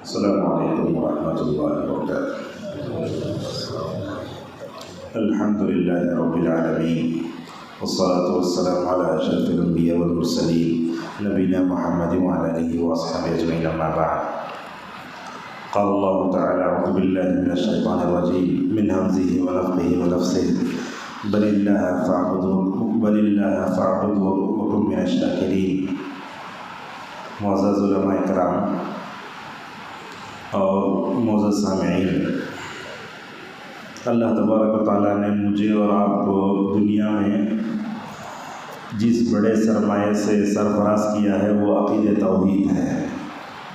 السلام علیکم ورحمۃ اللہ وبرکاتہ۔ الحمد للہ رب العالمین والصلاة والسلام علی اشرف الانبیاء والمرسلین نبینا محمد وعلی آلہ واصحابہ اجمعین، اما بعد۔ قال اللہ تعالی اعوذ باللہ من الشیطان الرجیم من ہمزہ ونفخہ ونفثہ بل اللہ فاعبد وکن من الشاکرین۔ معزز علماء کرام اور معزز سامعین، اللہ تبارک و تعالیٰ نے مجھے اور آپ کو دنیا میں جس بڑے سرمایہ سے سرفراز کیا ہے وہ عقیدہ توحید ہے۔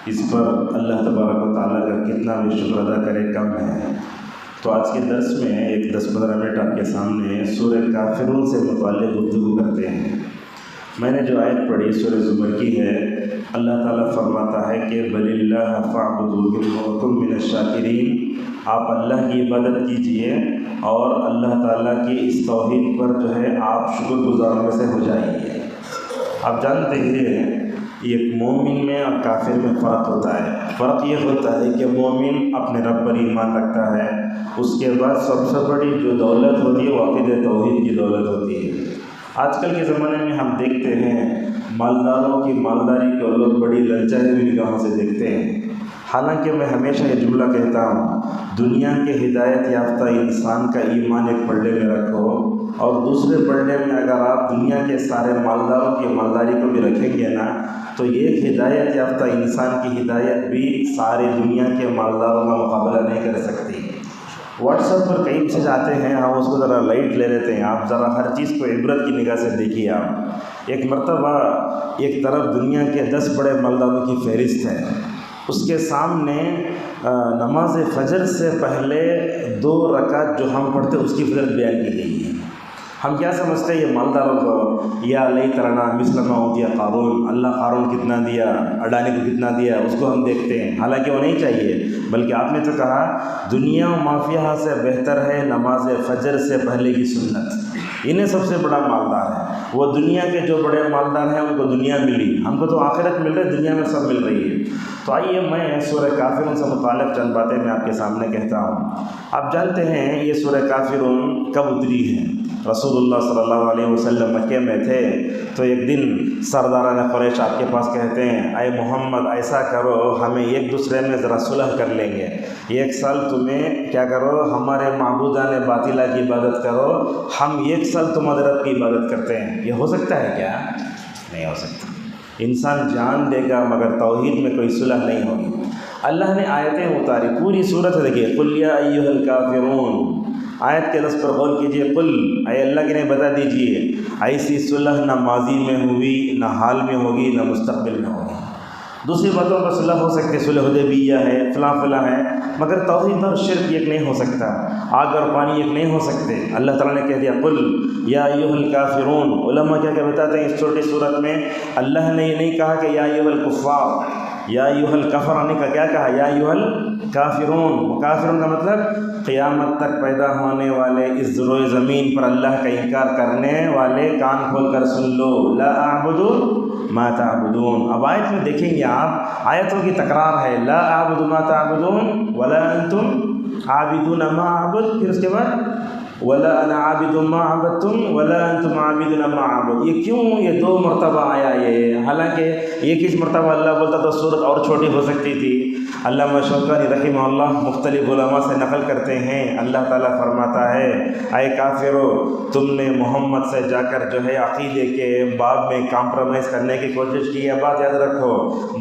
اس پر اللہ تبارک و تعالیٰ کا کتنا بھی شکر ادا کرے کم ہے۔ تو آج کے درس میں ایک 10-15 منٹ آپ کے سامنے سورہ کافرون سے متعلق گفتگو کرتے ہیں۔ میں نے جو آیت پڑھی سورہ زمر کی ہے، اللہ تعالیٰ فرماتا ہے کہ بل اللہ فاعبد وکن من الشاکرین، آپ اللہ کی عبادت کیجئے اور اللہ تعالیٰ کی اس توحید پر جو ہے آپ شکر گزاروں میں سے ہو جائیے۔ آپ جانتے ہیں ایک مومن میں اور کافر میں فرق ہوتا ہے۔ فرق یہ ہوتا ہے کہ مومن اپنے رب پر ایمان رکھتا ہے، اس کے بعد سب سے بڑی جو دولت ہوتی ہے وہ عقیدہ توحید کی دولت ہوتی ہے۔ آج کل کے زمانے میں ہم دیکھتے ہیں مالداروں کی مالداری کو لوگ بڑی للچائی ہوئی نگاہوں سے دیکھتے ہیں۔ حالانکہ میں ہمیشہ یہ جملہ کہتا ہوں، دنیا کے ہدایت یافتہ انسان کا ایمان ایک پلڑے میں رکھو اور دوسرے پلڑے میں اگر آپ دنیا کے سارے مالداروں کی مالداری کو بھی رکھیں گے نا تو ایک ہدایت یافتہ انسان کی ہدایت بھی ساری دنیا کے مالداروں کا مقابلہ نہیں کر سکتی۔ واٹس ایپ پر کئی میسج آتے ہیں، ہم اس کو ذرا لائٹ لے لیتے ہیں۔ آپ ذرا ہر چیز کو عبرت کی نگاہ سے دیکھیے۔ آپ ایک مرتبہ ایک طرف دنیا کے 10 بڑے مالداروں کی فہرست ہے، اس کے سامنے نماز فجر سے پہلے 2 رکعت جو ہم پڑھتے اس کی فضیلت بیان کی گئی ہے۔ ہم کیا سمجھتے ہیں یہ مالداروں کو، یا لیت لنا مثل ما اوتی قارون، اللہ قارون کتنا دیا، اڈانی کو کتنا دیا، اس کو ہم دیکھتے ہیں۔ حالانکہ وہ نہیں چاہیے، بلکہ آپ نے تو کہا دنیا و مافیہ سے بہتر ہے نماز فجر سے پہلے کی سنت۔ انہیں سب سے بڑا مالدار ہے۔ وہ دنیا کے جو بڑے مالدار ہیں ان کو دنیا ملی، ہم کو تو آخرت مل رہی، دنیا میں سب مل رہی ہے۔ تو آئیے میں سورہ کافرون سے متعلق چند باتیں میں آپ کے سامنے کہتا ہوں۔ آپ جانتے ہیں یہ سورہ کافرون کب اتری ہے؟ رسول اللہ صلی اللہ علیہ وسلم مکے میں تھے تو ایک دن سرداران قریش آپ کے پاس کہتے ہیں، اے محمد ایسا کرو ہمیں ایک دوسرے میں ذرا صلح کر لیں گے، 1 سال تمہیں کیا کرو ہمارے معبودان باطلہ کی عبادت کرو، ہم 1 سال تمہارے رب کی عبادت کرتے ہیں۔ یہ ہو سکتا ہے کیا؟ نہیں ہو سکتا۔ انسان جان دے گا مگر توحید میں کوئی صلح نہیں ہوگی۔ اللہ نے آیتیں اتاری، پوری صورت ہے، دیکھیے قل یا ایھا الکافرون، آیت کے لفظ پر غور کیجئے، قل، اے اللہ کے نے بتا دیجئے ایسی صلح نہ ماضی میں ہوئی، نہ حال میں ہوگی، نہ مستقبل میں ہوگی۔ دوسری باتوں پر صلح ہو سکتی ہے، صلح حدیبیہ ہے، فلاں فلاں ہے، مگر توحید اور شرک ایک نہیں ہو سکتا، آگ اور پانی ایک نہیں ہو سکتے۔ اللہ تعالیٰ نے کہہ دیا قل یا ایھا الکافرون۔ علماء کیا کہ بتاتے ہیں اس چھوٹی صورت میں اللہ نے یہ نہیں کہا کہ یا ایھا الکفار، یا ایھا الکفر نے کیا کہا، یا ایھا الکافرون۔ کافرون کا مطلب قیامت تک پیدا ہونے والے اس روئے زمین پر اللہ کا انکار کرنے والے، کان کھول کر سن لو، لا اعبد ما تعبدون۔ اب آیت میں دیکھیں گے آپ، آیتوں کی تکرار ہے، لا اعبد ما تعبدون ولا انتم عابدون ما اعبد، پھر اس کے بعد ولا انا عابد ما عبدتم ولا انتم عابدون ما اعبد۔ یہ کیوں یہ 2 مرتبہ آیا یہ؟ حالانکہ ایک ہی مرتبہ اللہ بولتا تو صورت اور چھوٹی ہو سکتی تھی۔ علامہ شوکانی رحمہ اللہ مختلف علماء سے نقل کرتے ہیں، اللہ تعالیٰ فرماتا ہے اے کافرو، تم نے محمد سے جا کر جو ہے عقیدے کے باب میں کمپرومائز کرنے کی کوشش کی ہے۔ بات یاد رکھو،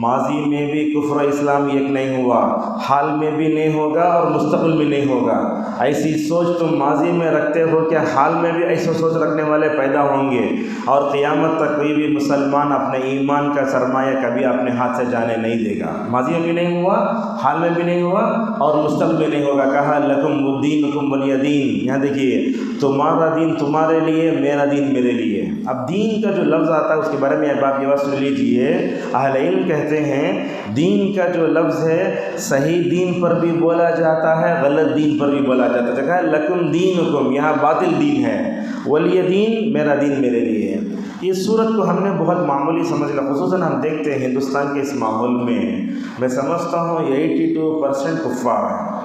ماضی میں بھی کفر و اسلام ایک نہیں ہوا، حال میں بھی نہیں ہوگا اور مستقبل میں نہیں ہوگا۔ ایسی سوچ تم ماضی میں رکھتے ہو کہ حال میں بھی ایسی سوچ رکھنے والے پیدا ہوں گے، اور قیامت تک کوئی بھی مسلمان اپنے ایمان کا سرمایہ کبھی اپنے ہاتھ سے جانے نہیں دے گا۔ ماضی میں بھی نہیں ہوا، حال میں بھی نہیں ہوا اور مستقبل میں نہیں ہوگا۔ کہا لکم دینکم ولی دین، یہاں دیکھیے تمہارا دین تمہارے لیے، میرا دین میرے لیے۔ اب دین کا جو لفظ آتا ہے اس کے بارے میں آپ یہ بات سن لیجئے، اہل علم کہتے ہیں دین کا جو لفظ ہے صحیح دین پر بھی بولا جاتا ہے، غلط دین پر بھی بولا جاتا ہے۔ کہا لکم دینکم، یہاں باطل دین ہے، ولی دین، میرا دین میرے لیے۔ یہ صورت کو ہم نے بہت معمولی سمجھ لیا، خصوصاً ہم دیکھتے ہیں ہندوستان کے اس ماحول میں سمجھتا ہوں 82% کفار ہیں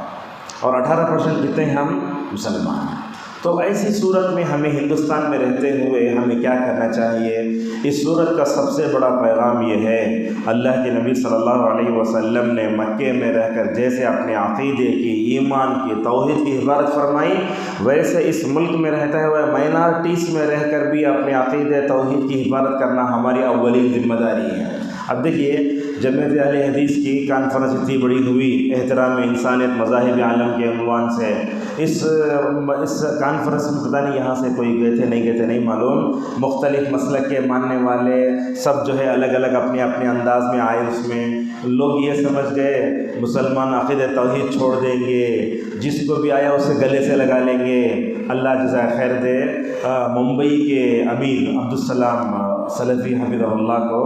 اور 18% کتنے ہیں ہم مسلمان ہیں۔ تو ایسی صورت میں ہمیں ہندوستان میں رہتے ہوئے ہمیں کیا کرنا چاہیے؟ اس صورت کا سب سے بڑا پیغام یہ ہے، اللہ کے نبی صلی اللہ علیہ وسلم نے مکے میں رہ کر جیسے اپنے عقیدے کی، ایمان کی، توحید کی حفاظت فرمائی، ویسے اس ملک میں رہتا ہے مائنارٹیز میں رہ کر بھی اپنے عقیدے توحید کی حفاظت کرنا ہماری اولین ذمہ داری ہے۔ اب دیکھیے، جمعیت اہل حدیث کی کانفرنس اتنی بڑی ہوئی احترام انسانیت مذاہب عالم کے عنوان سے، اس کانفرنس میں پتہ نہیں یہاں سے کوئی گئے تھے نہیں معلوم، مختلف مسلک کے ماننے والے سب جو ہے الگ الگ اپنے اپنے انداز میں آئے۔ اس میں لوگ یہ سمجھ گئے مسلمان عقیدہ توحید چھوڑ دیں گے، جس کو بھی آیا اسے گلے سے لگا لیں گے۔ اللہ جزائے خیر دے، ممبئی کے امیر عبدالسلام سلفی حفظہ اللہ کو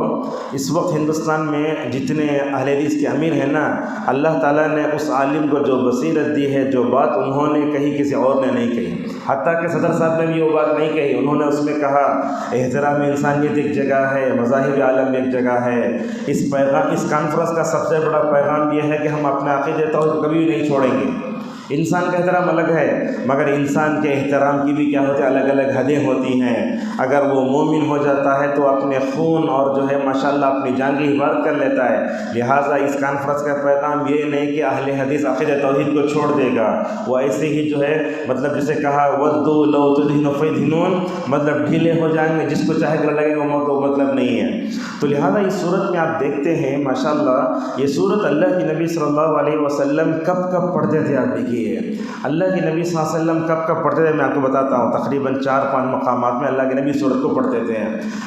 اس وقت ہندوستان میں جتنے اہل حدیث کے امیر ہیں نا، اللہ تعالیٰ نے اس عالم کو جو بصیرت دی ہے، جو بات انہوں نے کہی کسی اور نے نہیں کہی، حتیٰ کہ صدر صاحب نے بھی وہ بات نہیں کہی۔ انہوں نے اس میں کہا احترام انسانیت ایک جگہ ہے، مذاہب عالم ایک جگہ ہے۔ اس کانفرنس کا سب سے بڑا پیغام یہ ہے کہ ہم اپنے عقیدے توحید کبھی بھی نہیں چھوڑیں گے۔ انسان کا احترام الگ ہے، مگر انسان کے احترام کی بھی کیا ہوتی ہے، الگ الگ حدیں ہوتی ہیں۔ اگر وہ مومن ہو جاتا ہے تو اپنے خون اور جو ہے ماشاءاللہ اپنی جان کی حفاظت کر لیتا ہے۔ لہٰذا اس کانفرنس کا پیغام یہ نہیں کہ اہل حدیث عقیدہ توحید کو چھوڑ دے گا، وہ ایسے ہی جو ہے مطلب جسے کہا ودوا لو تدہن فیدہنون، مطلب ڈھیلے ہو جائیں گے، جس کو چاہے گلا لگے گا وہ مطلب نہیں ہے۔ تو لہٰذا اس صورت میں آپ دیکھتے ہیں ماشاءاللہ یہ صورت اللہ کے نبی صلی اللہ علیہ وسلم کب پڑھتے تھے۔ آپ دیکھیے اللہ کے نبی صلی اللہ علیہ وسلم کب پڑھتے تھے، میں آپ کو بتاتا ہوں۔ تقریباً 4-5 مقامات میں اللہ کے نبی صورت کو پڑھتے تھے۔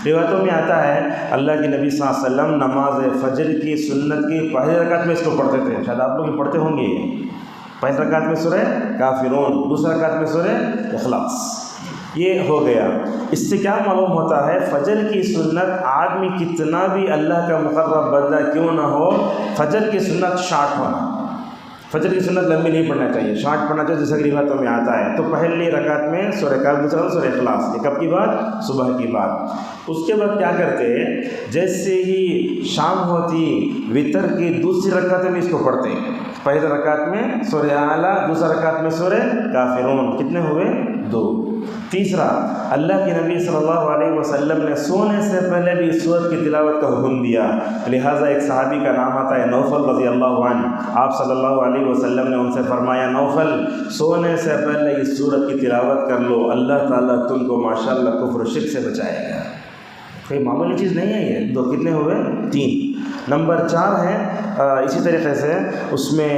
روایتوں میں آتا ہے اللہ کے نبی صلی اللہ علیہ وسلم نماز فجر کی سنت کی پہلی رکعت میں اس کو پڑھتے تھے۔ شاید آپ لوگ پڑھتے ہوں گے، پہلی رکعت میں سورہ کافرون، دوسری رکعت میں سورہ اخلاص۔ یہ ہو گیا۔ اس سے کیا معلوم ہوتا ہے، فجر کی سنت آدمی کتنا بھی اللہ کا مقرب بندہ کیوں نہ ہو، فجر کی سنت شارٹ ہونا، فجر کی سنت لمبی نہیں پڑھنا چاہیے، شارٹ پڑھنا چاہیے، جیسا کہ روایتوں میں آتا ہے۔ تو پہلی رکعت میں سورہ کاف، دوسرا سورہ اخلاص۔ یہ کب کی بات؟ صبح کی بات۔ اس کے بعد کیا کرتے، جیسے ہی شام ہوتی وتر کی دوسری رکعت میں اس کو پڑھتے، پہلی رکعت میں سورہ اعلیٰ، دوسری رکعت میں سورہ کافرون، کتنے ہوئے؟ 2۔ تیسرا، اللہ کے نبی صلی اللہ علیہ وسلم نے سونے سے پہلے بھی اس سورت کی تلاوت کا حکم دیا۔ لہٰذا ایک صحابی کا نام آتا ہے نوفل رضی اللہ عنہ، آپ صلی اللہ علیہ وسلم نے ان سے فرمایا نوفل سونے سے پہلے اس سورت کی تلاوت کر لو، اللہ تعالیٰ تم کو ماشاءاللہ کفر و شرک سے بچائے گا۔ کوئی معمولی چیز نہیں ہے یہ۔ 2 کتنے ہوئے؟ 3۔ نمبر 4 ہے اسی طریقے سے اس میں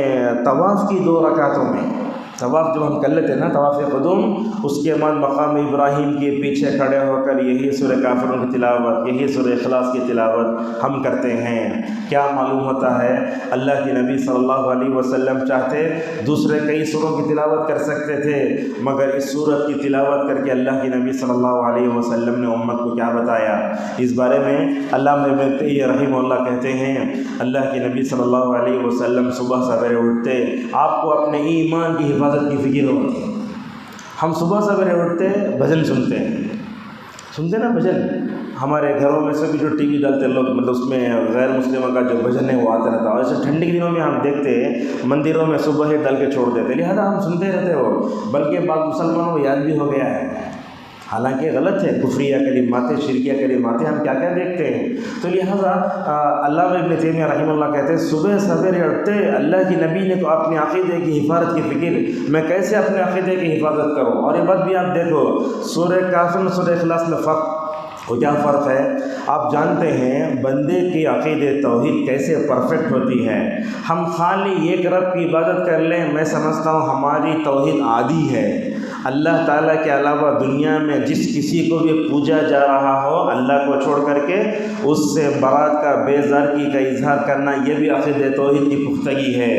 طواف کی 2 رکعتوں میں، طواف جب ہم کر لیتے ہیں نا، طواف قدوم، اس کے بعد مقام ابراہیم کے پیچھے کھڑے ہو کر یہی سورہ کافرون کی تلاوت، یہی سورہ اخلاص کی تلاوت ہم کرتے ہیں۔ کیا معلوم ہوتا ہے، اللہ کے نبی صلی اللہ علیہ وسلم چاہتے دوسرے کئی سوروں کی تلاوت کر سکتے تھے، مگر اس سورت کی تلاوت کر کے اللہ کے نبی صلی اللہ علیہ وسلم نے امت کو کیا بتایا؟ اس بارے میں علامہ ابن تیمیہ رحمہ اللہ کہتے ہیں، اللہ کے نبی صلی اللہ علیہ وسلم صبح سویرے اٹھتے، آپ کو اپنے ایمان کی حفاظت کی فکر ہوتی ہے۔ ہم صبح سویرے اٹھتے بھجن سنتے نا بھجن، ہمارے گھروں میں سے بھی جو ٹی وی ڈالتے لوگ، مطلب اس میں غیر مسلموں کا جو بھجن ہے وہ آتا رہتا ہے، اور ایسے ٹھنڈی کے دنوں میں ہم دیکھتے مندروں میں صبح ہی ڈال کے چھوڑ دیتے، لہٰذا ہم سنتے رہتے ہو، بلکہ بعض مسلمانوں کو یاد بھی ہو گیا ہے، حالانکہ غلط ہے، کفریہ کلمات، شرکیہ کلمات ہم کیا دیکھتے ہیں۔ تو لہٰذا علامہ ابن تیمیہ رحمہ اللہ کہتے ہیں صبح سویرے اٹھتے اللہ کی نبی نے تو اپنے عقیدے کی حفاظت کی فکر، میں کیسے اپنے عقیدے کی حفاظت کروں۔ اور یہ بات بھی آپ دیکھو، سورہ کافر سورہ اخلاص میں کیا فرق ہے؟ آپ جانتے ہیں بندے کی عقیدے توحید کیسے پرفیکٹ ہوتی ہے۔ ہم خالی ایک رب کی عبادت کر لیں، میں سمجھتا ہوں ہماری توحید عادی ہے۔ اللہ تعالیٰ کے علاوہ دنیا میں جس کسی کو بھی پوجا جا رہا ہو اللہ کو چھوڑ کر کے، اس سے برات کا، بیزارگی کا اظہار کرنا، یہ بھی عقیدہ توحید کی پختگی ہے۔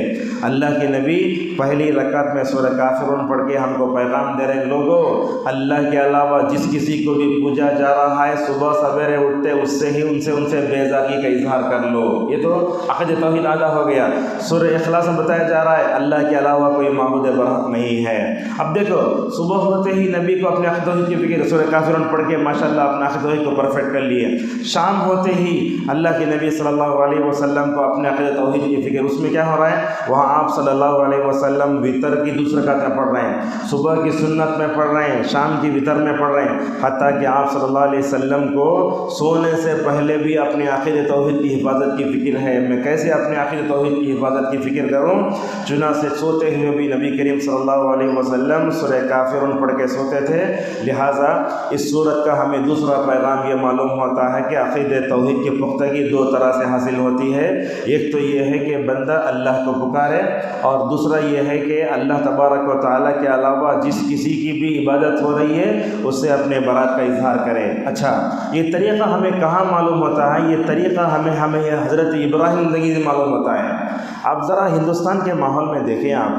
اللہ کے نبی پہلی رکعت میں سورہ کافرون پڑھ کے ہم کو پیغام دے رہے ہیں، لوگوں اللہ کے علاوہ جس کسی کو بھی پوجا جا رہا ہے، صبح سویرے اٹھتے اس سے ہی ان سے بیزارگی کا اظہار کر لو۔ یہ تو عقیدہ توحید ادا ہو گیا۔ سورہ اخلاص میں بتایا جا رہا ہے اللہ کے علاوہ کوئی معبود برحق نہیں ہے۔ اب دیکھو صبح ہوتے ہی نبی کو اپنے عقیدہ توحید کی فکر، سورہ کافرون پڑھ کے ماشاءاللہ اپنا عقیدہ توحید کو پرفیکٹ کر لیے۔ شام ہوتے ہی اللہ کے نبی صلی اللہ علیہ وسلم کو اپنے عقیدہ توحید کی فکر، اس میں کیا ہو رہا ہے، وہاں آپ صلی اللہ علیہ وسلم وتر کی 2 رکعتیں پڑھ رہے ہیں، صبح کی سنت میں پڑھ رہے ہیں، شام کی وتر میں پڑھ رہے ہیں، حتیٰ کہ آپ صلی اللہ علیہ وسلم کو سونے سے پہلے بھی اپنے عقیدہ توحید کی حفاظت کی فکر ہے۔ میں کیسے اپنے عقیدہ توحید کی حفاظت کی فکر کروں؟ چنانچہ سوتے ہوئے بھی نبی کریم صلی اللہ علیہ وسلم سورہ کافرون پڑھ کے سوتے تھے۔ لہٰذا اس صورت کا ہمیں دوسرا پیغام یہ معلوم ہوتا ہے کہ عقیدہ توحید کی پختگی 2 طرح سے حاصل ہوتی ہے۔ ایک تو یہ ہے کہ بندہ اللہ کو پکارے، اور دوسرا یہ ہے کہ اللہ تبارک و تعالیٰ کے علاوہ جس کسی کی بھی عبادت ہو رہی ہے اس سے اپنے برات کا اظہار کرے۔ اچھا، یہ طریقہ ہمیں کہاں معلوم ہوتا ہے؟ یہ طریقہ ہمیں حضرت ابراہیم زندگی سے معلوم ہوتا ہے۔ اب ذرا ہندوستان کے ماحول میں دیکھیں آپ،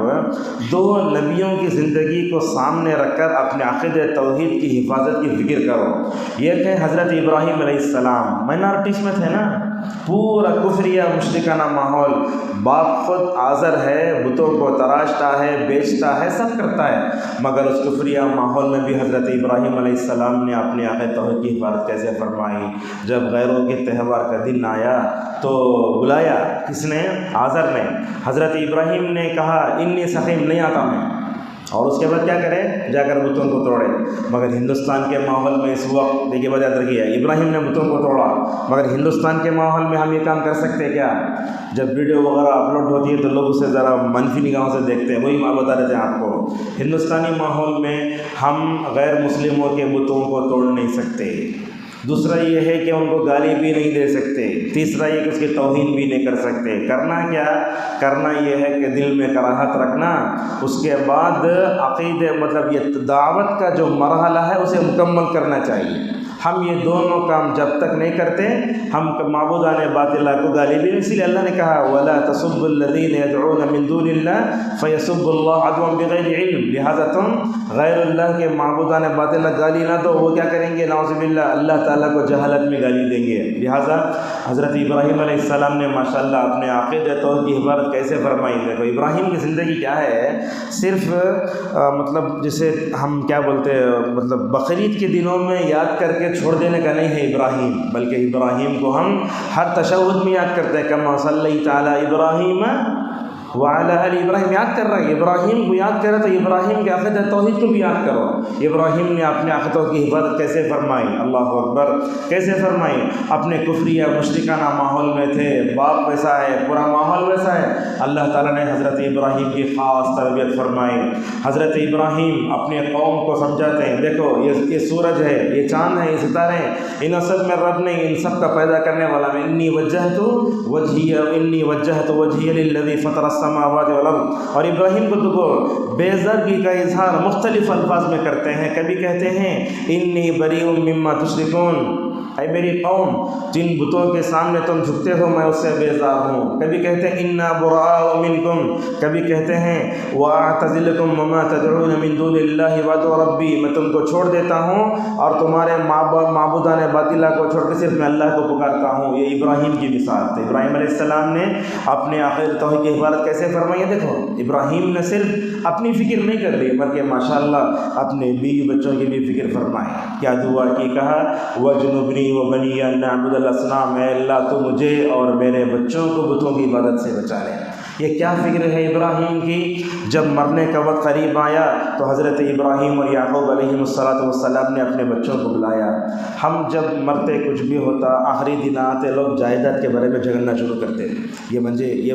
2 نبیوں کی زندگی کو سامنے رکھ کر اپنے عقیدہ توحید کی حفاظت کی فکر کرو۔ ایک ہے حضرت ابراہیم علیہ السلام، مائنارٹیز میں تھے نا، پورا کفریہ مشرکانہ ماحول، باپ خود آزر ہے، بتوں کو تراشتا ہے، بیچتا ہے، سب کرتا ہے، مگر اس کفریہ ماحول میں بھی حضرت ابراہیم علیہ السلام نے اپنے عقیدہ توحید کی حفاظت کیسے فرمائی؟ جب غیروں کے تہوار کا دن آیا تو بلایا کس نے؟ آزر نے۔ حضرت ابراہیم نے کہا انی سقیم، نہیں آتا میں، اور اس کے بعد کیا کرے؟ جا کر بتوں کو توڑے۔ مگر ہندوستان کے ماحول میں اس وقت دیکھیے وجہ رکھی ہے، ابراہیم نے بتوں کو توڑا، مگر ہندوستان کے ماحول میں ہم یہ کام کر سکتے کیا؟ جب ویڈیو وغیرہ اپلوڈ ہوتی ہے تو لوگ اسے ذرا منفی نگاہوں سے دیکھتے ہیں، وہی بتا دیتے ہیں آپ کو۔ ہندوستانی ماحول میں ہم غیر مسلموں کے بتوں کو توڑ نہیں سکتے، دوسرا یہ ہے کہ ان کو گالی بھی نہیں دے سکتے، تیسرا یہ کہ اس کی توہین بھی نہیں کر سکتے۔ کرنا کیا؟ کرنا یہ ہے کہ دل میں کراہت رکھنا، اس کے بعد عقیدے مطلب یہ دعوت کا جو مرحلہ ہے اسے مکمل کرنا چاہیے۔ ہم یہ دونوں کام جب تک نہیں کرتے ہم معبودان باطلہ کو گالی بھی، اسی لیے اللہ نے کہا وَلَا تَسُبُّوا الَّذِينَ يَدْعُونَ مِن دُونِ اللَّهِ فَيَسُبُّوا اللَّهَ عَدْوًا بِغَيْرِ علم، لہٰذا تم غیر اللہ کے معبودان باطلہ گالی نہ دو، وہ کیا کریں گے؟ نعوذ باللہ، اللہ تعالیٰ کو جہالت میں گالی دیں گے۔ لہٰذا حضرت ابراہیم علیہ السلام نے ماشاءاللہ اپنے عقیدہ توحید کی حفاظت کیسے فرمائی؟ دیکھو ابراہیم کی زندگی کیا ہے، صرف مطلب جسے ہم کیا بولتے ہیں، مطلب بقرعید کے دنوں میں یاد کر کے چھوڑ دینے کا نہیں ہے ابراہیم، بلکہ ابراہیم کو ہم ہر تشہد میں یاد کرتے ہیں، کما صلیت علی ابراہیم وعلی آل ابراہیم، یاد کر رہا ہے ابراہیم کو یاد کرے تو ابراہیم کے عقیدہ توحید کو بھی یاد کرو۔ ابراہیم نے اپنے عقیدہ کی حفاظت کیسے فرمائی؟ اللہ اکبر، کیسے فرمائی؟ اپنے کفریہ مشرکانہ ماحول میں تھے، باپ ویسا ہے، پورا ماحول ویسا ہے، اللہ تعالیٰ نے حضرت ابراہیم کی خاص تربیت فرمائی۔ حضرت ابراہیم اپنے قوم کو سمجھاتے ہیں، دیکھو یہ سورج ہے، یہ چاند ہے، یہ ستارے ہیں، ان اصل میں رب نے ان سب کا پیدا کرنے والا میں، انی وجہت وجہی للذی فطر السماوات والارض۔ اور ابراہیم کو تو بے زرگی کا اظہار مختلف الفاظ میں کرتے ہیں، کبھی کہتے ہیں انی بریء مما تشرکون، اے میری قوم جن بتوں کے سامنے تم جھکتے ہو میں اس سے بیزار ہوں، کبھی کہتے ہیں انا براء منکم، کبھی کہتے ہیں واعتزلکم وما تدعون من دون اللہ وادعو ربی، میں تم کو چھوڑ دیتا ہوں اور تمہارے معبودان باطلہ کو چھوڑ کے صرف میں اللہ کو پکارتا ہوں۔ یہ ابراہیم کی مثال تھی۔ ابراہیم علیہ السلام نے اپنے عقیدہ توحید کی حفاظت کیسے فرمائی ہے؟ دیکھو ابراہیم نے صرف اپنی فکر نہیں کر لی بلکہ ماشاءاللہ اپنے بیوی بچوں کی بھی فکر فرمائی۔ کیا دعا کی؟ کہا وَجْنُبْنِي وَبَنِيَّ أَن نَعْبُدَ الْأَصْنَامَ، اے اللہ تو مجھے اور میرے بچوں کو بتوں کی عبادت سے بچا لے۔ یہ کیا فکر ہے ابراہیم کی؟ جب مرنے کا وقت قریب آیا تو حضرت ابراہیم اور یعقوب علیہ السلام نے اپنے بچوں کو بلایا۔ ہم جب مرتے کچھ بھی ہوتا آخری دن آتے لوگ جائیداد کے بارے میں جھگڑنا شروع کرتے، یہ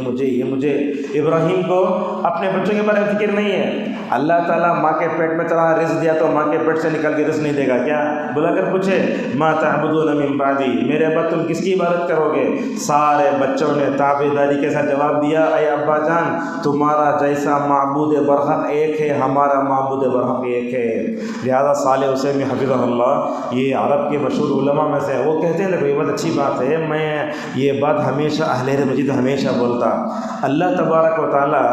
مجھے۔ ابراہیم کو اپنے بچوں کے بارے میں فکر نہیں ہے۔ اللہ تعالیٰ ماں کے پیٹ میں طرح رزق دیا تو ماں کے پیٹ سے نکل کے رزق نہیں دے گا کیا؟ بلا کر پوچھے ما تعبدون من بعدی، میرے بعد تم کس کی عبادت کرو گے؟ سارے بچوں نے تابعداری کے ساتھ جواب دیا اے ابا جان تمہارا جیسا معبود برحق ایک ہے، ہمارا معبود برحق ایک ہے۔ لہذا صالح حسین حفظہ اللہ یہ عرب کے مشہور علماء میں سے، وہ کہتے ہیں دیکھو یہ بہت اچھی بات ہے، میں یہ بات ہمیشہ اہل مجید ہمیشہ بولتا، اللہ تبارک و تعالیٰ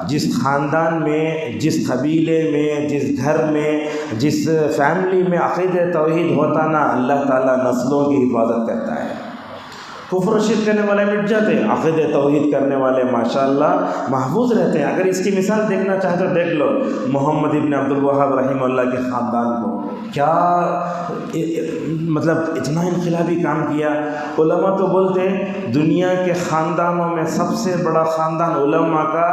جس خاندان میں، جس قبیلے میں، جس گھر میں، جس فیملی میں عقیدہ توحید ہوتا نا، اللہ تعالیٰ نسلوں کی حفاظت کرتا ہے۔ کفر و شرک کرنے والے مٹ جاتے ہیں، عقیدہ توحید کرنے والے ماشاءاللہ محفوظ رہتے ہیں۔ اگر اس کی مثال دیکھنا چاہے تو دیکھ لو محمد ابن عبد الوہاب رحمہ اللہ کے خاندان کو، کیا مطلب اتنا انقلابی کام کیا۔ علماء تو بولتے دنیا کے خاندانوں میں سب سے بڑا خاندان علماء کا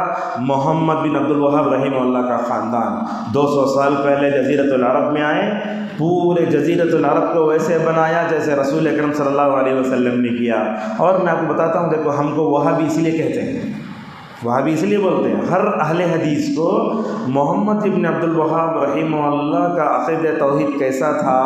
محمد بن عبد الوہاب رحمہ اللہ کا خاندان 200 سال پہلے جزیرۃ العرب میں آئے، پورے جزیرۃ العرب کو ویسے بنایا جیسے رسول اکرم صلی اللہ علیہ وسلم نے کیا۔ اور میں آپ کو بتاتا ہوں، دیکھو ہم کو وہابی اس لیے کہتے ہیں، وہابی اس لیے بولتے ہیں، ہر اہل حدیث کو محمد ابن عبد الوہاب رحمہ اللہ کا عقیدہ توحید کیسا تھا،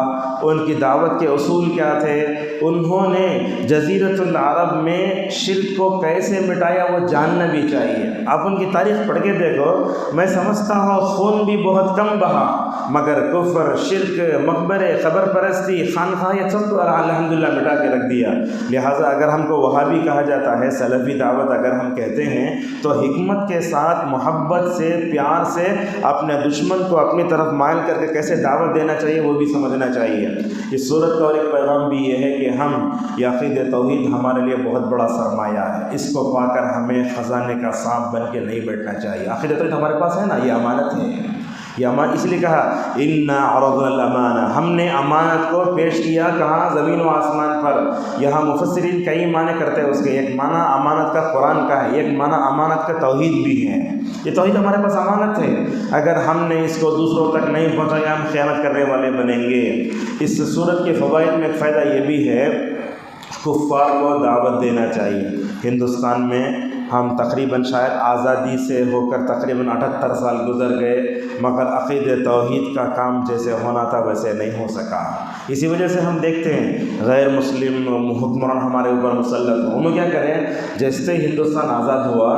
ان کی دعوت کے اصول کیا تھے، انہوں نے جزیرۃ العرب میں شرک کو کیسے مٹایا وہ جاننا بھی چاہیے۔ آپ ان کی تاریخ پڑھ کے دیکھو، میں سمجھتا ہوں خون بھی بہت کم بہا، مگر کفر، شرک، مقبرے، قبر پرستی، خانقاہ، یہ سب تو الحمدللہ مٹا کے رکھ دیا۔ لہٰذا اگر ہم کو وہابی کہا جاتا ہے، سلفی دعوت اگر ہم کہتے ہیں تو حکمت کے ساتھ، محبت سے، پیار سے اپنے دشمن کو اپنی طرف مائل کر کے کیسے دعوت دینا چاہیے وہ بھی سمجھنا چاہیے۔ اس صورت کا اور ایک پیغام بھی یہ ہے کہ ہم یہ عقیدہ توحید ہمارے لیے بہت بڑا سرمایہ ہے، اس کو پا کر ہمیں خزانے کا سانپ بن کے نہیں بیٹھنا چاہیے۔ عقیدہ توحید ہمارے پاس ہے نا، یہ امانت ہے، یہ امانت اس لیے کہا اِنَّا عَرَضْنَا الْأَمَانَةَ، ہم نے امانت کو پیش کیا کہاں؟ زمین و آسمان پر۔ یہاں مفسرین کئی معنی کرتے ہیں اس کے، ایک معنی امانت کا قرآن کا ہے، ایک معنی امانت کا توحید بھی ہے۔ یہ توحید ہمارے پاس امانت ہے، اگر ہم نے اس کو دوسروں تک نہیں پہنچایا ہم خیانت کرنے والے بنیں گے۔ اس صورت کے فوائد میں ایک فائدہ یہ بھی ہے، کفار کو دعوت دینا چاہیے۔ ہندوستان میں ہم تقریباً شاید آزادی سے ہو کر تقریباً 78 سال گزر گئے، مگر عقیدہ توحید کا کام جیسے ہونا تھا ویسے نہیں ہو سکا۔ اسی وجہ سے ہم دیکھتے ہیں غیر مسلم حکمران ہمارے اوپر مسلط ہوں، انہوں کیا کریں، جیسے ہندوستان آزاد ہوا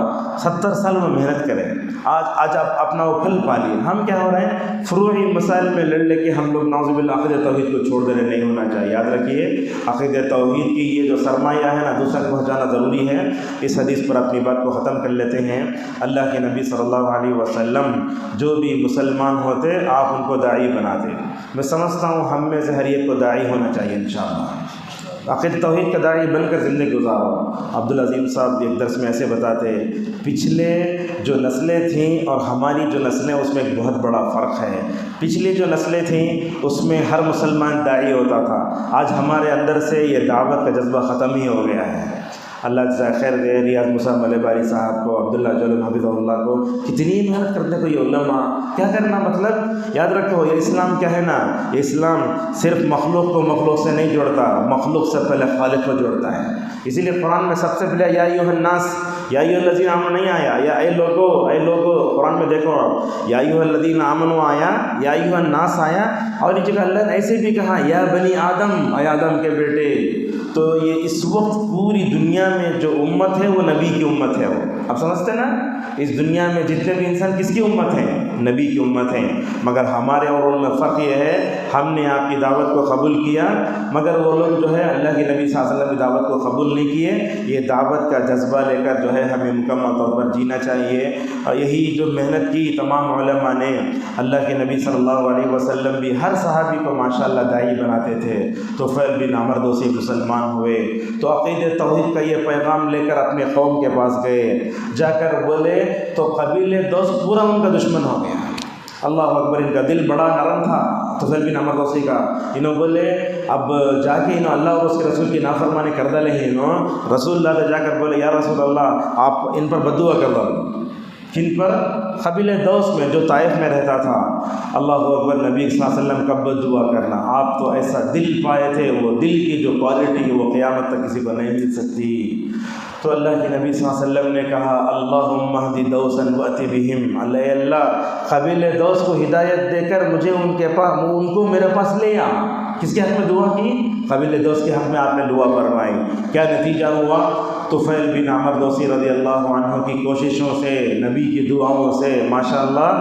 70 سال میں محنت کریں، آج آپ اپنا وہ پھل پالیے۔ ہم کیا ہو رہے ہیں، فروعی مسائل میں لڑ کے ہم لوگ نعوذ باللہ عقیدہ توحید کو چھوڑ دینے نہیں ہونا چاہیے۔ یاد رکھیے عقیدہ توحید کی یہ جو سرمایہ ہے نا، دوسرے کو پہنچانا ضروری ہے۔ اس حدیث پر اپنی بات کو ختم کر لیتے ہیں۔ اللہ کے نبی صلی اللہ علیہ وسلم جو بھی مسلمان ہوتے آپ ان کو داعی بناتے۔ میں سمجھتا ہوں ہم میں سے ہر ایک کو داعی ہونا چاہیے انشاءاللہ، عقیدہ توحید کا داعی بن کر زندگی گزارو۔ عبدالعظیم صاحب ایک درس میں ایسے بتاتے، پچھلے جو نسلیں تھیں اور ہماری جو نسلیں اس میں ایک بہت بڑا فرق ہے۔ پچھلی جو نسلیں تھیں اس میں ہر مسلمان داعی ہوتا تھا، آج ہمارے اندر سے یہ دعوت کا جذبہ ختم ہی ہو گیا ہے۔ اللہ جزائے خیر دے ریاض موسیٰ ملے باری صاحب کو، عبداللہ جولم حفظہ اللہ کو، کتنی محنت کرتے کو یہ علماء، کیا کرنا مطلب یاد رکھو، یہ اسلام کیا ہے نا، یہ اسلام صرف مخلوق کو مخلوق سے نہیں جوڑتا، مخلوق سے پہلے خالق کو جوڑتا ہے۔ اسی لیے قرآن میں سب سے پہلے یا ایھا الناس، یا ایھا الذین آمنوا نہیں آیا، یا اے لوگو قرآن میں دیکھو، یا ایھا الذین آمنوا آیا، یا ایھا الناس آیا، اور اس جگہ اللہ نے ایسے بھی کہا یا بنی آدم، اے آدم کے بیٹے۔ تو یہ اس وقت پوری دنیا میں جو امت ہے وہ نبی کی امت ہے۔ وہ آپ سمجھتے نا، اس دنیا میں جتنے بھی انسان کس کی امت ہیں؟ نبی کی امت ہیں۔ مگر ہمارے اور ان میں فرق یہ ہے، ہم نے آپ کی دعوت کو قبول کیا، مگر وہ لوگ جو ہے اللہ کے نبی صلی اللہ علیہ وسلم کی دعوت کو قبول نہیں کیے۔ یہ دعوت کا جذبہ لے کر جو ہے ہمیں مکمل طور پر جینا چاہیے، اور یہی جو محنت کی تمام علماء نے، اللہ کے نبی صلی اللہ علیہ وسلم بھی ہر صحابی کو ماشاءاللہ داعی بناتے تھے۔ طفیل بن عمرو دوسی مسلمان ہوئے تو عقیدہ توحید کا یہ پیغام لے کر اپنے قوم کے پاس گئے، جا کر بولے تو قبیلے دوست پورا ان کا دشمن ہو گیا۔ اللہ اکبر، ان کا دل بڑا نرم تھا طفیل بن عمرو دوسی کا۔ انہوں بولے اب جا کے انہوں اللہ اور اس کے رسول کی نافرمانی کر ڈالے ہیں، انہوں رسول اللہ سے جا کر بولے یا رسول اللہ آپ ان پر بد دعا کر دو۔ کن پر؟ قبیلہ دوس میں جو طائف میں رہتا تھا۔ اللہ اکبر، نبی صلی اللہ علیہ وسلم کا بد دعا کرنا، آپ تو ایسا دل پائے تھے، وہ دل کی جو کوالٹی ہے وہ قیامت تک کسی کو نہیں مل سکتی۔ تو اللہ کے نبی صلی اللہ علیہ وسلم نے کہا اللہم اہد دوسا وأت بہم، اللہ قبیلہ دوس کو ہدایت دے کر مجھے ان کو میرے پاس لے آ۔ کس کے حق میں دعا کی؟ قبیلہ دوس کے حق میں آپ نے دعا فرمائی۔ کیا نتیجہ ہوا؟ طفیل بن عمرو دوسی رضی اللہ عنہ کی کوششوں سے، نبی کی دعاؤں سے ماشاءاللہ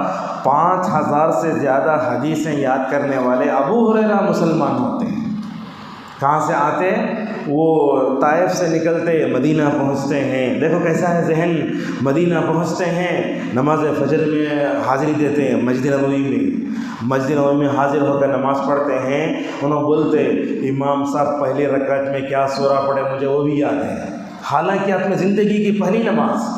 5000 سے زیادہ حدیثیں یاد کرنے والے ابو ہریرہ مسلمان ہوتے ہیں۔ کہاں سے آتے؟ وہ طائف سے نکلتے مدینہ پہنچتے ہیں، دیکھو کیسا ہے ذہن، مدینہ پہنچتے ہیں، نماز فجر میں حاضری دیتے ہیں، مسجد نبوی میں حاضر ہو کر نماز پڑھتے ہیں۔ انہوں بولتے امام صاحب پہلی رکعت میں کیا سورہ پڑھے مجھے وہ بھی یاد ہے، حالانکہ اپنے زندگی کی پہلی نماز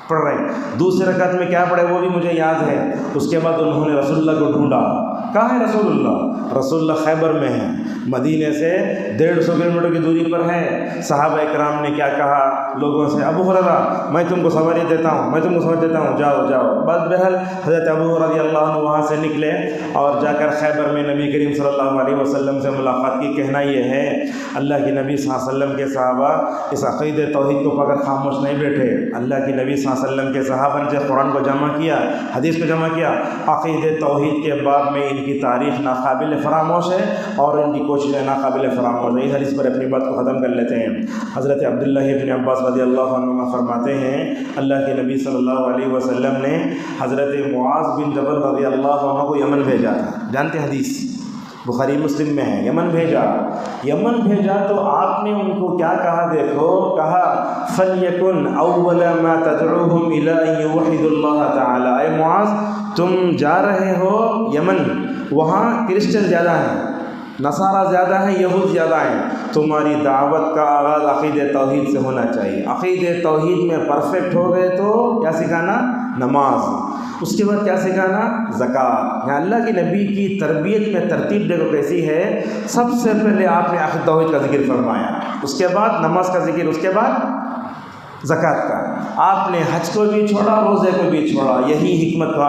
پڑھ رہے ہیں، دوسری رکعت میں کیا پڑھے وہ بھی مجھے یاد ہے۔ اس کے بعد انہوں نے رسول اللہ کو ڈھونڈا، کہاں ہے رسول اللہ؟ رسول اللہ خیبر میں ہیں، مدینے سے 150 کلومیٹر کی دوری پر ہے۔ صحابہ اکرام نے کیا کہا لوگوں سے، ابو ہریرہ میں تم کو سواری دیتا ہوں، جاؤ۔ بس بہرحال حضرت ابو ہریرہ رضی اللہ عنہ وہاں سے نکلے اور جا کر خیبر میں نبی کریم صلی اللہ علیہ وسلم سے ملاقات کی۔ کہنا یہ ہے اللہ کے نبی صلی اللہ علیہ وسلم کے صحابہ اس عقیدہ توحید کو پا کر خاموش نہیں بیٹھے۔ اللہ کے نبی صلی اللہ علیہ وسلم کے صحابہ نے جب قرآن کو جمع کیا، حدیث کو جمع کیا، عقیدہ توحید کے باب میں ان کی تاریخ ناقابل فراموش ہے اور ان کی کوششیں ناقابل فراموش ہے۔ اس حدیث پر اپنی بات کو ختم کر لیتے ہیں۔ حضرت عبداللہ ابن عباس رضی اللہ عنہ فرماتے ہیں اللہ کے نبی صلی اللہ علیہ وسلم نے حضرت معاذ بن جبل رضی اللہ عنہ کو یمن بھیجا تھا، جانتے حدیث بخاری مسلم میں ہے، یمن بھیجا تو آپ نے ان کو کیا کہا، دیکھو کہا فَلْيَكُنْ أَوَّلَ مَا تَدْعُوهُمْ إِلَىٰ أَن يُوحِدُوا اللَّهَ تَعَالَىٰ۔ اے معاذ تم جا رہے ہو یمن، وہاں کرسچن زیادہ ہیں، نصارہ زیادہ ہیں، یہود زیادہ ہیں، تمہاری دعوت کا آغاز عقیدہ توحید سے ہونا چاہیے۔ عقیدہ توحید میں پرفیکٹ ہو گئے تو کیا سکھانا؟ نماز، اس کے بعد کیا سکھانا؟ زکوٰۃ۔ یہاں اللہ کے نبی کی تربیت میں ترتیب دیکھو کیسی ہے، سب سے پہلے آپ نے عقیدہ توحید کا ذکر فرمایا، اس کے بعد نماز کا ذکر، اس کے بعد زکوٰۃ کا۔ آپ نے حج کو بھی چھوڑا، روزے کو بھی چھوڑا، یہی حکمت کا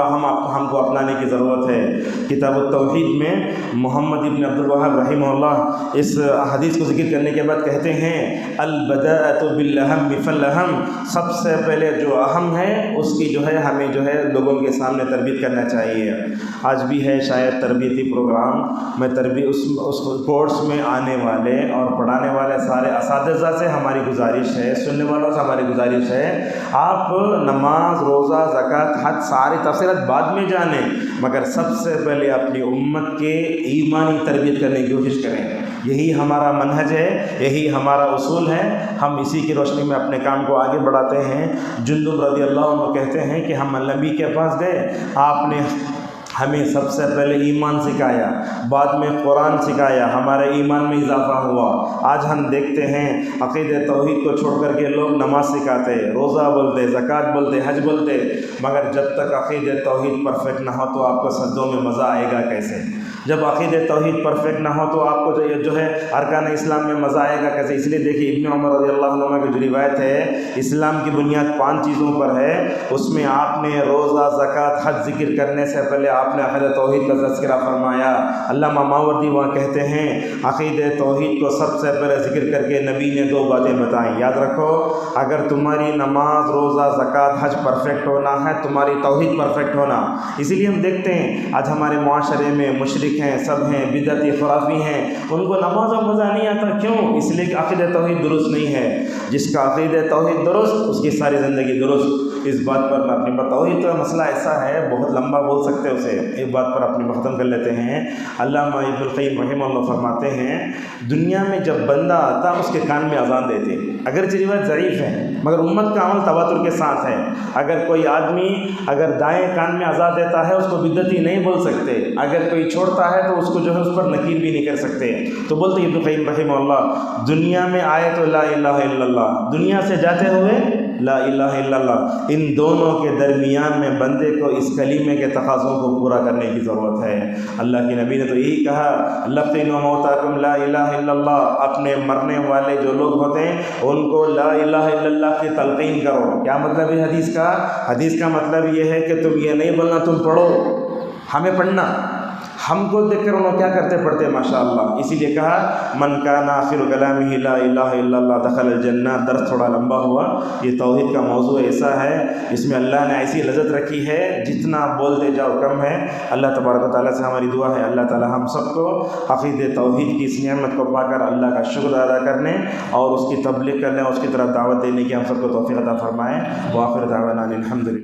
ہم کو اپنانے کی ضرورت ہے۔ کتاب التوحید میں محمد ابن عبد الوہاب رحمہ اللہ اس حدیث کو ذکر کرنے کے بعد کہتے ہیں البداءۃ بالاہم فالاہم، سب سے پہلے جو اہم ہے اس کی ہمیں لوگوں کے سامنے تربیت کرنا چاہیے۔ آج بھی ہے شاید تربیتی پروگرام، میں اس کورس میں آنے والے اور پڑھانے والے سارے اساتذہ سے ہماری گزارش ہے، سننے والوں سے ہماری گزارش ہے، آپ نماز، روزہ، زکوٰۃ، حج ساری تفصیلات بعد میں جانیں، مگر سب سے پہلے اپنی امت کے ایمانی تربیت کرنے کی کوشش کریں۔ یہی ہمارا منہج ہے، یہی ہمارا اصول ہے، ہم اسی کی روشنی میں اپنے کام کو آگے بڑھاتے ہیں۔ جندب رضی اللہ عنہ کہتے ہیں کہ ہم نبی کے پاس گئے، آپ نے ہمیں سب سے پہلے ایمان سکھایا، بعد میں قرآن سکھایا، ہمارے ایمان میں اضافہ ہوا۔ آج ہم دیکھتے ہیں عقیدہ توحید کو چھوڑ کر کے لوگ نماز سکھاتے، روزہ بولتے، زکوٰۃ بولتے، حج بولتے، مگر جب تک عقیدہ توحید پرفیکٹ نہ ہو تو آپ کو سجدوں میں مزہ آئے گا کیسے؟ جب عقیدہ توحید پرفیکٹ نہ ہو تو آپ کو ارکان اسلام میں مزہ آئے گا کیسے؟ اس لیے دیکھیے ابن عمر رضی اللہ عنہ کی جو روایت ہے، اسلام کی بنیاد 5 چیزوں پر ہے، اس میں آپ نے روزہ، زکوٰۃ، حج ذکر کرنے سے پہلے آپ نے عقیدہ توحید کا تذکرہ فرمایا۔ علامہ ماوردی وہاں کہتے ہیں عقیدہ توحید کو سب سے پہلے ذکر کر کے نبی نے 2 باتیں بتائیں، یاد رکھو، اگر تمہاری نماز، روزہ، زکوٰۃ، حج پرفیکٹ ہونا ہے، تمہاری توحید پرفیکٹ ہونا۔ اسی لیے ہم دیکھتے ہیں آج ہمارے معاشرے میں مشرک ہیں، سب ہیں، بدعتی خرافی ہیں، ان کو نماز میں مزہ نہیں آتا، کیوں؟ اس لیے کہ عقیدہ توحید درست نہیں ہے۔ جس کا عقیدہ توحید درست، اس کی ساری زندگی درست۔ اس بات پر میں اپنی توحید کا مسئلہ ایسا ہے، بہت لمبا بول سکتے اسے، ایک بات پر اپنی ختم کر لیتے ہیں۔ علامہ ابن القیم رحمہ اللہ فرماتے ہیں دنیا میں جب بندہ آتا اس کے کان میں اذان دیتے، اگرچہ روایت ضعیف ہے مگر امت کا عمل تواتر کے ساتھ ہے۔ اگر کوئی آدمی دائیں کان میں اذان دیتا ہے اس کو بدعتی نہیں بول سکتے، اگر کوئی چھوڑتا ہے تو اس کو اس پر نکیر بھی نہیں کر سکتے۔ تو بولتے ابن القیم رحمہ اللہ دنیا میں آئے تو لا الہ الا اللہ، دنیا سے جاتے ہوئے لا الہ الا اللہ، ان دونوں کے درمیان میں بندے کو اس کلمے کے تقاضوں کو پورا کرنے کی ضرورت ہے۔ اللہ کے نبی نے تو یہی کہا لقنوا موتاکم لا الہ الا اللہ، اپنے مرنے والے جو لوگ ہوتے ہیں ان کو لا الہ الا اللہ کی تلقین کرو۔ کیا مطلب ہے حدیث کا؟ حدیث کا مطلب یہ ہے کہ تم یہ نہیں بولنا تم پڑھو، ہمیں پڑھنا، ہم کو دیکھ کر انہوں کیا کرتے پڑھتے ماشاءاللہ۔ اسی لیے کہا من کان آخر کلامہ لا الہ الا اللہ دخل الجنہ۔ درس تھوڑا لمبا ہوا، یہ توحید کا موضوع ایسا ہے اس میں اللہ نے ایسی لذت رکھی ہے جتنا بولتے جاؤ کم ہے۔ اللہ تبارک و تعالیٰ سے ہماری دعا ہے اللہ تعالیٰ ہم سب کو عقیدہ توحید کی اس نعمت کو پا کر اللہ کا شکر ادا کرنے اور اس کی تبلیغ کرنے اور اس کی طرف دعوت دینے کی ہم سب کو توفیق عطا فرمائے۔ وآخر دعوانا الحمدللہ۔